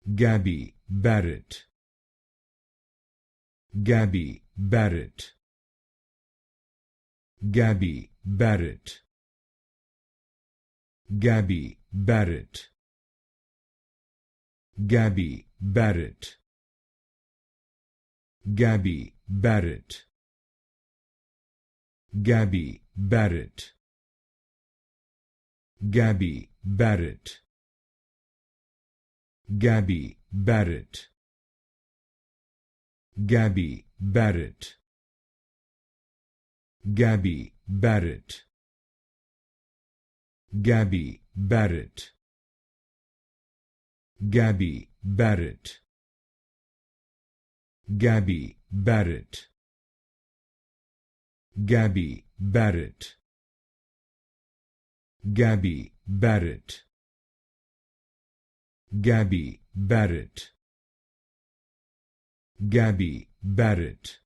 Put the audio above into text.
Gabby Barrett, Gabby Barrett, Gabby Barrett, Gabby Barrett, Gabby Barrett, Gabby Barrett, Gabby Barrett, Gabby Barrett, Gabby Barrett, Gabby Barrett, Gabby Barrett, Gabby Barrett, Gabby Barrett, Gabby Barrett, Gabby Barrett, Gabby Barrett, Gabby Barrett, Gabby Barrett,